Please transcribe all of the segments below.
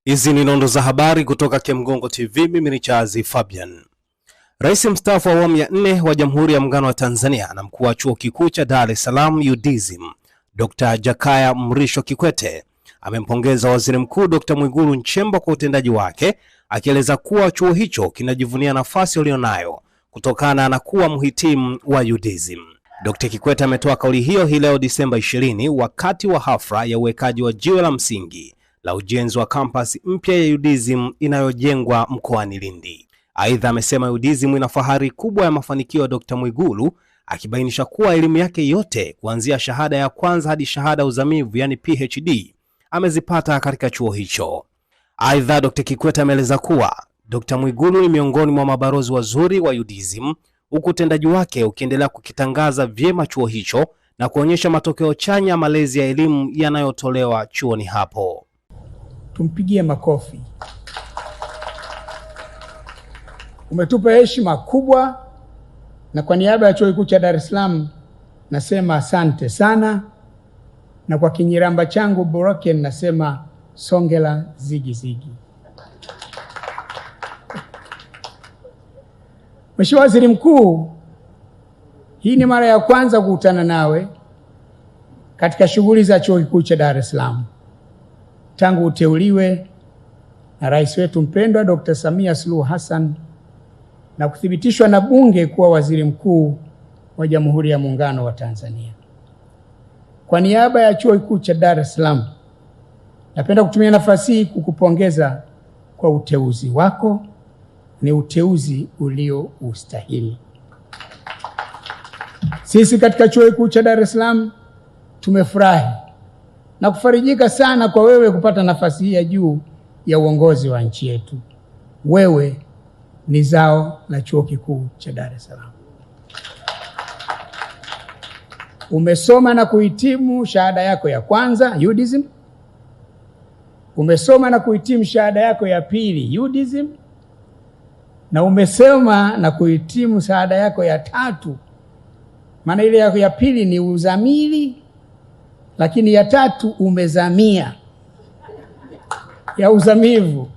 Hizi ni nondo za habari kutoka Kemgongo TV. Mimi ni Chazi Fabian. Rais mstaafu wa awamu ya 4 wa Jamhuri ya Muungano wa Tanzania na mkuu wa Chuo Kikuu cha Dar es Salaam UDSM, Dr. Jakaya Mrisho Kikwete amempongeza Waziri Mkuu Dr. Mwigulu Nchemba kwa utendaji wake, akieleza kuwa chuo hicho kinajivunia nafasi ulionayo kutokana na kuwa mhitimu wa UDSM. Dr. Kikwete ametoa kauli hiyo hii leo Disemba 20 wakati wa hafla ya uwekaji wa jiwe la msingi la ujenzi wa kampasi mpya ya UDSM inayojengwa mkoani Lindi. Aidha, amesema UDSM ina fahari kubwa ya mafanikio ya Dr. Mwigulu, akibainisha kuwa elimu yake yote kuanzia shahada ya kwanza hadi shahada uzamivu yani PhD amezipata katika chuo hicho. Aidha, Dr. Kikwete ameeleza kuwa Dr. Mwigulu ni miongoni mwa mabalozi wazuri wa UDSM, huku utendaji wake ukiendelea kukitangaza vyema chuo hicho na kuonyesha matokeo chanya malezi ya elimu yanayotolewa chuoni hapo. Tumpigie makofi. Umetupa heshima kubwa, na kwa niaba ya Chuo Kikuu cha Dar es Salaam nasema asante sana, na kwa Kinyiramba changu Broken nasema songela zigi zigi. Mheshimiwa Waziri Mkuu, hii ni mara ya kwanza kukutana nawe katika shughuli za Chuo Kikuu cha Dar es Salaam tangu uteuliwe na rais wetu mpendwa Dr. Samia Suluhu Hassan na kuthibitishwa na Bunge kuwa Waziri Mkuu wa Jamhuri ya Muungano wa Tanzania. Kwa niaba ya Chuo Kikuu cha Dar es Salaam, napenda kutumia nafasi hii kukupongeza kwa uteuzi wako. Ni uteuzi ulioustahili. Sisi katika Chuo Kikuu cha Dar es Salaam tumefurahi na kufarijika sana kwa wewe kupata nafasi hii ya juu ya uongozi wa nchi yetu. Wewe ni zao la Chuo Kikuu cha Dar es Salaam. Umesoma na kuhitimu shahada yako ya kwanza UDSM. Umesoma na kuhitimu shahada yako ya pili UDSM. Na umesoma na kuhitimu shahada yako ya tatu. Maana ile yako ya pili ni uzamili, lakini ya tatu umezamia ya uzamivu,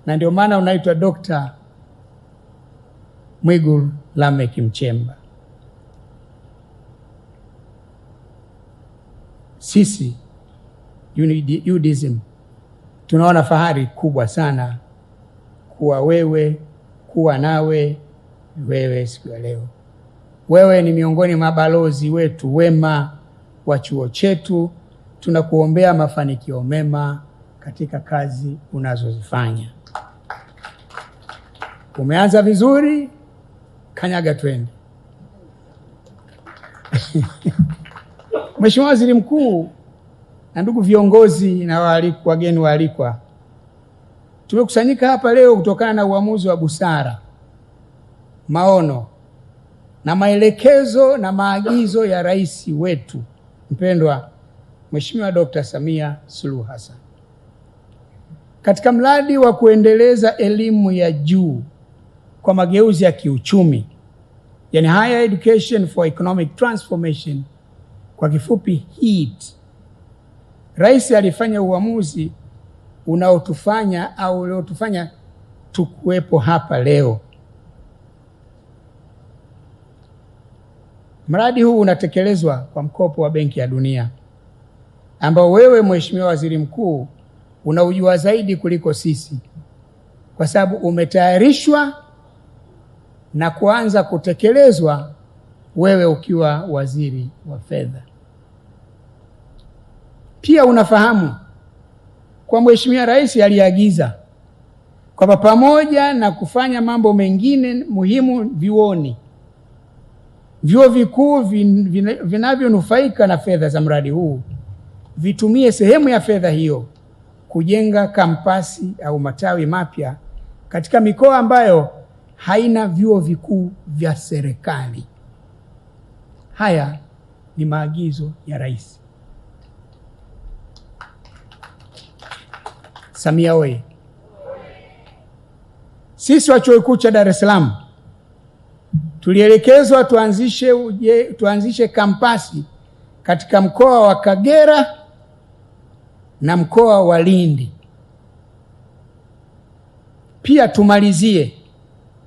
na ndio maana unaitwa Dr. Mwigulu Lameck Nchemba. Sisi UDSM tunaona fahari kubwa sana kuwa nawe siku ya leo. Wewe ni miongoni mwa balozi wetu wema wa chuo chetu. Tunakuombea mafanikio mema katika kazi unazozifanya. Umeanza vizuri, kanyaga twende. Mheshimiwa Waziri Mkuu na ndugu viongozi na wageni waalikwa, tumekusanyika hapa leo kutokana na uamuzi wa busara, maono na maelekezo na maagizo ya rais wetu mpendwa Mheshimiwa Dr. Samia Suluhu Hassan katika mradi wa kuendeleza elimu ya juu kwa mageuzi ya kiuchumi, yani Higher Education for Economic Transformation, kwa kifupi HEET. Rais alifanya uamuzi uliotufanya tukuwepo hapa leo. Mradi huu unatekelezwa kwa mkopo wa Benki ya Dunia, ambao wewe Mheshimiwa Waziri Mkuu unaujua zaidi kuliko sisi, kwa sababu umetayarishwa na kuanza kutekelezwa wewe ukiwa waziri wa fedha. Pia unafahamu kwa Mheshimiwa Rais aliagiza kwamba pamoja na kufanya mambo mengine muhimu vyuoni, vyuo vikuu vinavyonufaika na fedha za mradi huu vitumie sehemu ya fedha hiyo kujenga kampasi au matawi mapya katika mikoa ambayo haina vyuo vikuu vya serikali. Haya ni maagizo ya Rais Samia oye! Sisi wa Chuo Kikuu cha Dar es Salaam tulielekezwa tuanzishe kampasi katika mkoa wa Kagera na mkoa wa Lindi. Pia tumalizie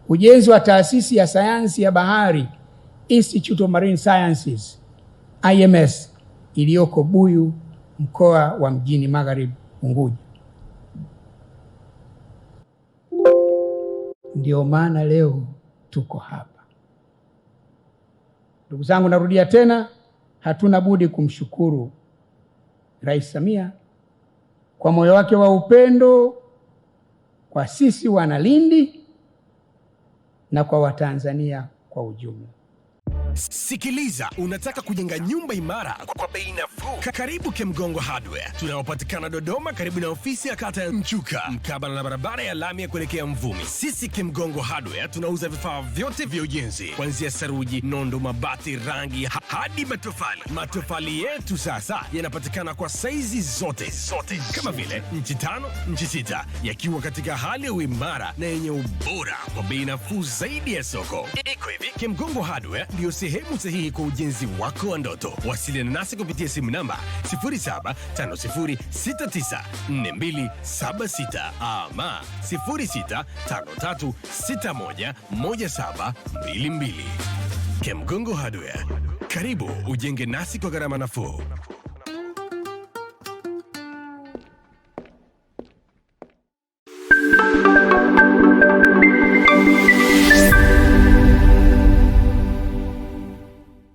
ujenzi wa taasisi ya sayansi ya bahari Institute of Marine Sciences IMS iliyoko Buyu, mkoa wa Mjini Magharibi Unguja. Ndio maana leo tuko hapa. Ndugu zangu, narudia tena, hatuna budi kumshukuru Rais Samia kwa moyo wake wa upendo kwa sisi Wanalindi na kwa Watanzania kwa ujumla. Sikiliza, unataka kujenga nyumba imara kwa bei nafuu? Karibu Kemgongo Hardware. Tunapatikana Dodoma karibu na ofisi ya kata ya Mchuka, mkabala na barabara ya lami ya kuelekea Mvumi. Sisi Kemgongo Hardware tunauza vifaa vyote vya ujenzi, kuanzia saruji, nondo, mabati, rangi hadi matofali. Matofali yetu sasa yanapatikana kwa saizi zote kama vile inchi 5, inchi 6, yakiwa katika hali ya uimara na yenye ubora kwa bei nafuu zaidi ya soko. Iko hivi, Kemgongo Hardware ndio sehemu sahihi kwa ujenzi wako wa ndoto. Wasiliana nasi kupitia simu namba 0750694276 ama 0653611722. Kemgongo Hardware, karibu ujenge nasi kwa gharama nafuu.